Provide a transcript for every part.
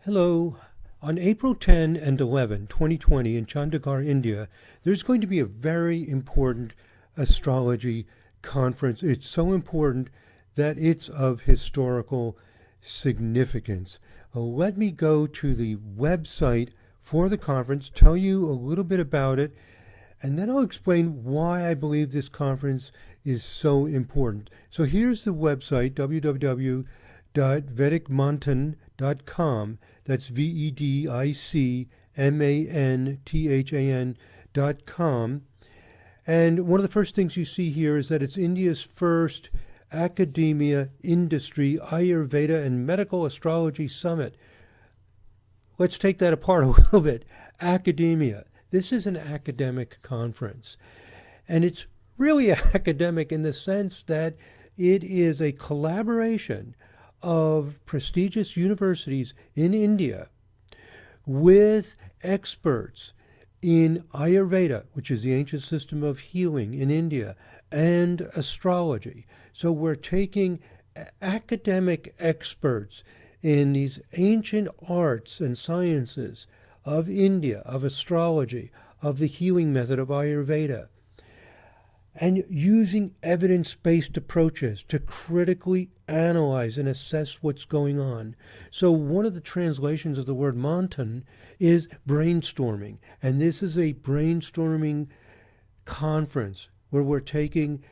Hello. On April 10 and 11, 2020, in Chandigarh, India, there's going to be a very important astrology conference. It's so important that it's of historical significance. Let me go to the website for the conference, tell you a little bit about it, and then I'll explain why I believe this conference is so important. So here's the website, www.vedicmanthan.com. That's VEDICMANTHAN.com. And one of the first things you see here is that it's India's first academia, industry, Ayurveda, and medical astrology summit. Let's take that apart a little bit. Academia. This is an academic conference. And it's really academic in the sense that it is a collaboration of prestigious universities in India with experts in Ayurveda, which is the ancient system of healing in India, and astrology. So we're taking academic experts in these ancient arts and sciences of India, of astrology, of the healing method of Ayurveda, and using evidence-based approaches to critically analyze and assess what's going on. So one of the translations of the word Manthan is brainstorming. And this is a brainstorming conference where we're taking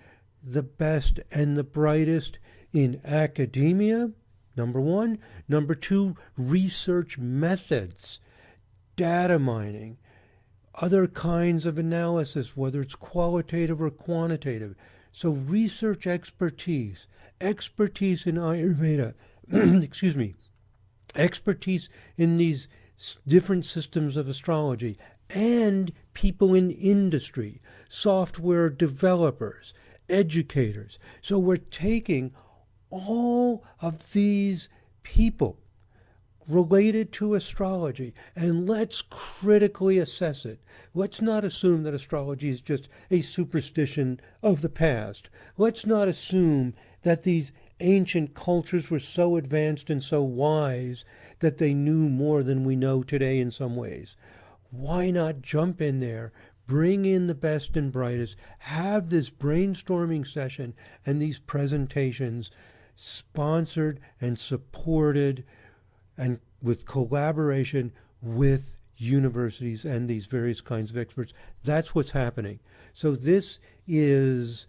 the best and the brightest in academia, number one. Number two, research methods, data mining, other kinds of analysis, whether it's qualitative or quantitative. So research expertise in Ayurveda, excuse me, expertise in these different systems of astrology, and people in industry, software developers, educators. So we're taking all of these people related to astrology, and let's critically assess it. Let's not assume that astrology is just a superstition of the past. Let's not assume that these ancient cultures were so advanced and so wise that they knew more than we know today in some ways. Why not jump in there, bring in the best and brightest, have this brainstorming session and these presentations sponsored and supported and with collaboration with universities and these various kinds of experts. That's what's happening. So this is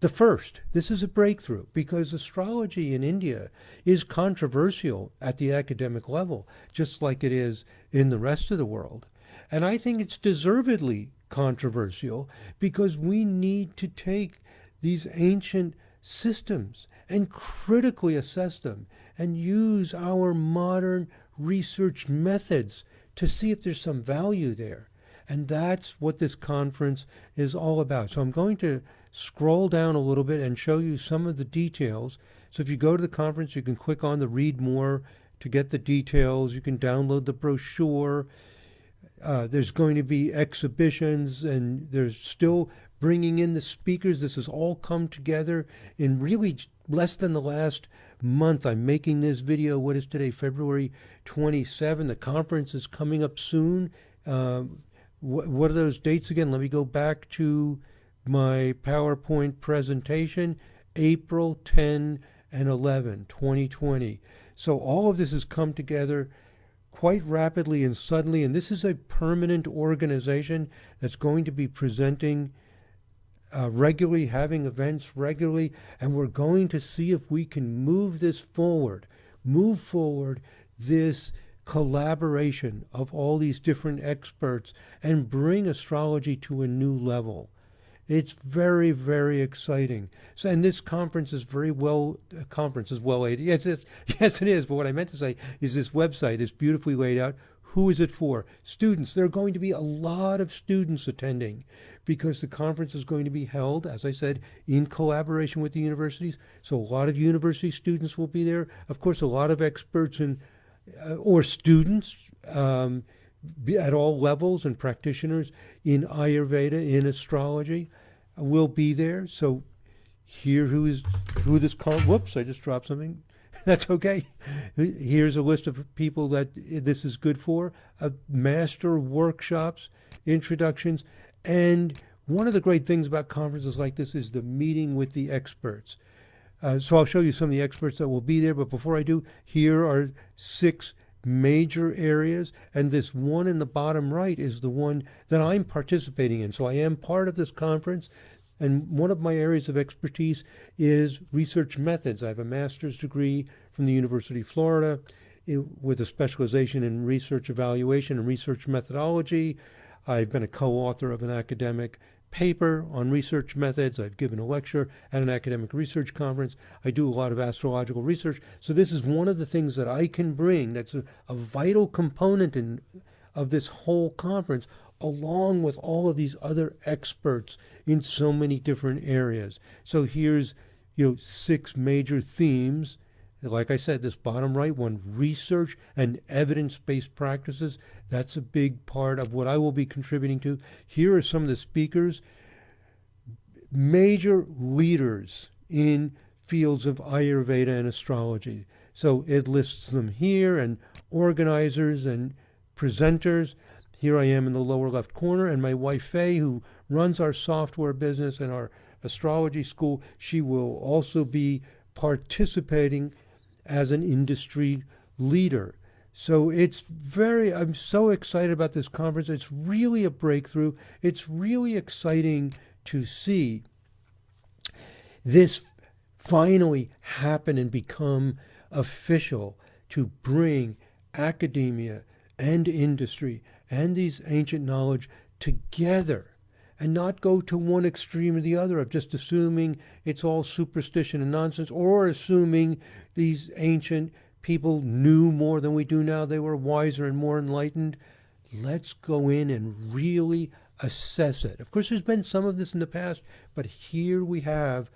the first. This is a breakthrough because astrology in India is controversial at the academic level, just like it is in the rest of the world. And I think it's deservedly controversial because we need to take these ancient systems and critically assess them and use our modern research methods to see if there's some value there. And that's what this conference is all about. So I'm going to scroll down a little bit and show you some of the details. So if you go to the conference, you can click on the read more to get the details. You can download the brochure. There's going to be exhibitions, and there's still bringing in the speakers. This has all come together in really less than the last month. I'm making this video. What is today? February 27. The conference is coming up soon. What are those dates again? Let me go back to my PowerPoint presentation. April 10 and 11, 2020. So all of this has come together quite rapidly and suddenly, and this is a permanent organization that's going to be presenting regularly, having events regularly, and we're going to see if we can move forward this collaboration of all these different experts and bring astrology to a new level. It's very, very exciting. So, and this conference is well laid. Yes, yes, it is. But what I meant to say is this website is beautifully laid out. Who is it for? Students. There are going to be a lot of students attending because the conference is going to be held, as I said, in collaboration with the universities. So a lot of university students will be there. Of course, a lot of experts or students at all levels and practitioners in Ayurveda, in astrology, will be there. So here who's I just dropped something. That's okay. Here's a list of people that this is good for. Master workshops, introductions, and one of the great things about conferences like this is the meeting with the experts. So I'll show you some of the experts that will be there, but before I do, here are 6 major areas, and this one in the bottom right is the one that I'm participating in. So I am part of this conference, and one of my areas of expertise is research methods. I have a master's degree from the University of Florida with a specialization in research evaluation and research methodology. I've been a co-author of an academic paper on research methods. I've given a lecture at an academic research conference. I do a lot of astrological research. So this is one of the things that I can bring that's a vital component of this whole conference, along with all of these other experts in so many different areas. So here's 6 major themes. Like I said, this bottom right one, research and evidence-based practices, that's a big part of what I will be contributing to. Here are some of the speakers, major leaders in fields of Ayurveda and astrology. So it lists them here, and organizers and presenters. Here I am in the lower left corner, and my wife Faye, who runs our software business and our astrology school, she will also be participating as an industry leader. So I'm so excited about this conference. It's really a breakthrough. It's really exciting to see this finally happen and become official, to bring academia and industry and these ancient knowledge together, and not go to one extreme or the other of just assuming it's all superstition and nonsense, or assuming these ancient people knew more than we do now. They were wiser and more enlightened. Let's go in and really assess it. Of course, there's been some of this in the past, but here we have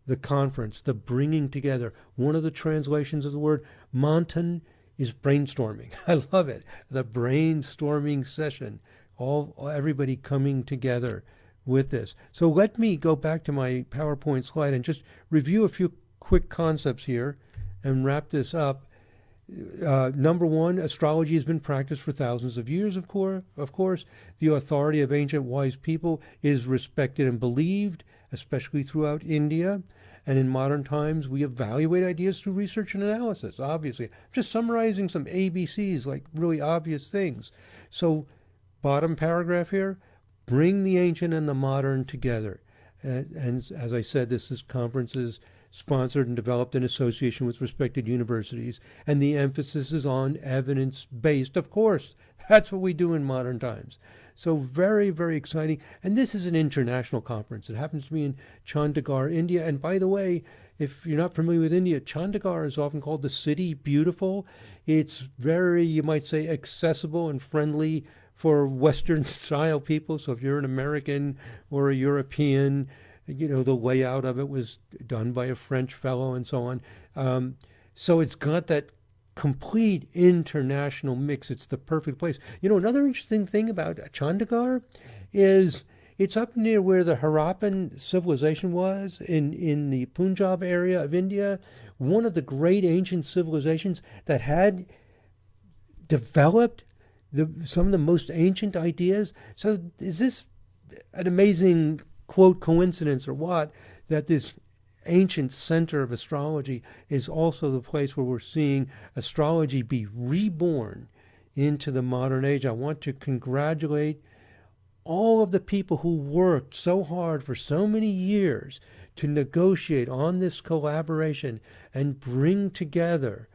the conference, the bringing together. One of the translations of the word Manthan is brainstorming. I love it. The brainstorming session. Everybody coming together with this. So let me go back to my PowerPoint slide and just review a few quick concepts here and wrap this up. Number one, astrology has been practiced for thousands of years, of course. The authority of ancient wise people is respected and believed, especially throughout India. And in modern times, we evaluate ideas through research and analysis, obviously. I'm just summarizing some ABCs, like really obvious things. So bottom paragraph here, bring the ancient and the modern together. And as I said, this conference is sponsored and developed in association with respected universities, and the emphasis is on evidence-based. Of course, that's what we do in modern times. So very, very exciting. And this is an international conference. It happens to be in Chandigarh, India. And by the way, if you're not familiar with India, Chandigarh is often called the City Beautiful. It's very, you might say, accessible and friendly for Western-style people. So if you're an American or a European, the layout of it was done by a French fellow and so on. So it's got that complete international mix. It's the perfect place. Another interesting thing about Chandigarh is it's up near where the Harappan civilization was in the Punjab area of India, one of the great ancient civilizations that had developed some of the most ancient ideas. So is this an amazing, quote, coincidence or what, that this ancient center of astrology is also the place where we're seeing astrology be reborn into the modern age? I want to congratulate all of the people who worked so hard for so many years to negotiate on this collaboration and bring together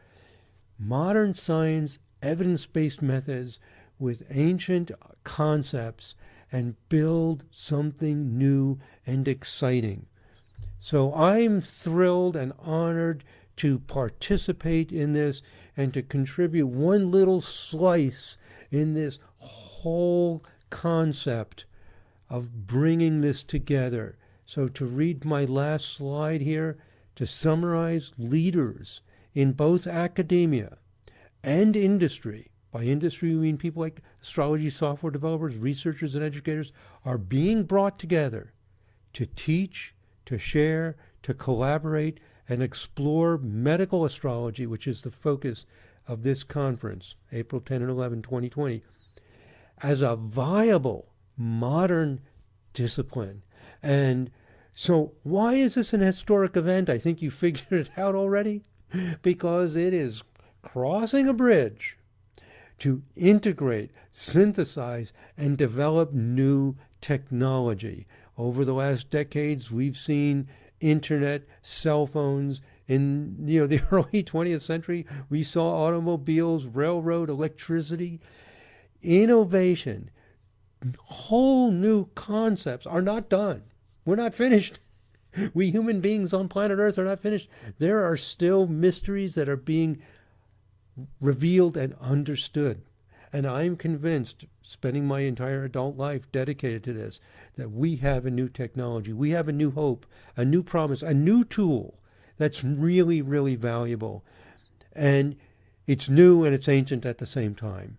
modern science, evidence-based methods with ancient concepts and build something new and exciting. So I'm thrilled and honored to participate in this and to contribute one little slice in this whole concept of bringing this together. So to read my last slide here, to summarize, leaders in both academia and industry, by industry we mean people like astrology software developers, researchers, and educators, are being brought together to teach, to share, to collaborate, and explore medical astrology, which is the focus of this conference, April 10 and 11, 2020, as a viable modern discipline. And so why is this an historic event? I think you figured it out already. Because it is crossing a bridge to integrate, synthesize, and develop new technology. Over the last decades, we've seen internet, cell phones. In the early 20th century, we saw automobiles, railroad, electricity. Innovation, whole new concepts are not done. We're not finished. We human beings on planet Earth are not finished. There are still mysteries that are being revealed and understood. And I'm convinced, spending my entire adult life dedicated to this, that we have a new technology, we have a new hope, a new promise, a new tool that's really, really valuable. And it's new and it's ancient at the same time.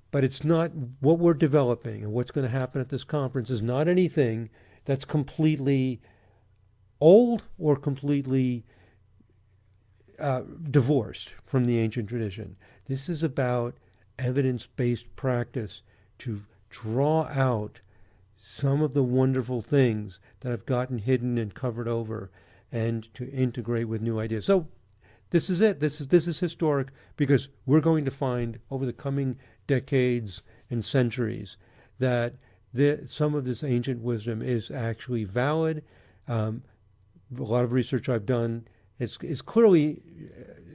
But it's not what we're developing, and what's going to happen at this conference is not anything that's completely old or completely divorced from the ancient tradition. This is about evidence-based practice to draw out some of the wonderful things that have gotten hidden and covered over, and to integrate with new ideas. So this is it. This is historic, because we're going to find over the coming decades and centuries that some of this ancient wisdom is actually valid. A lot of research I've done is clearly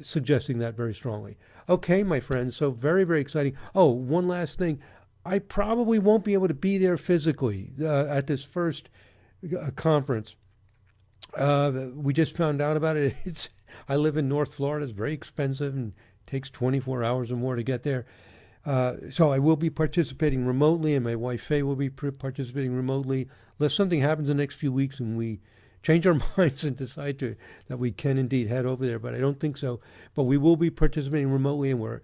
suggesting that very strongly. Okay, my friends, so very, very exciting. Oh, one last thing. I probably won't be able to be there physically at this first conference. We just found out about it. I live in North Florida. It's very expensive and takes 24 hours or more to get there. So I will be participating remotely, and my wife Faye will be participating remotely, unless something happens in the next few weeks and we change our minds and decide that we can indeed head over there. But I don't think so. But we will be participating remotely, and we're,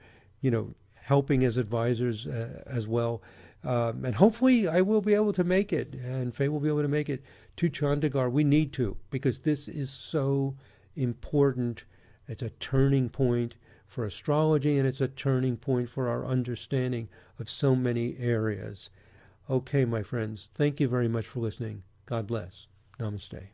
helping as advisors as well. And hopefully I will be able to make it, and Faye will be able to make it to Chandigarh. We need to, because this is so important. It's a turning point for astrology, and it's a turning point for our understanding of so many areas. Okay, my friends, thank you very much for listening. God bless. Namaste.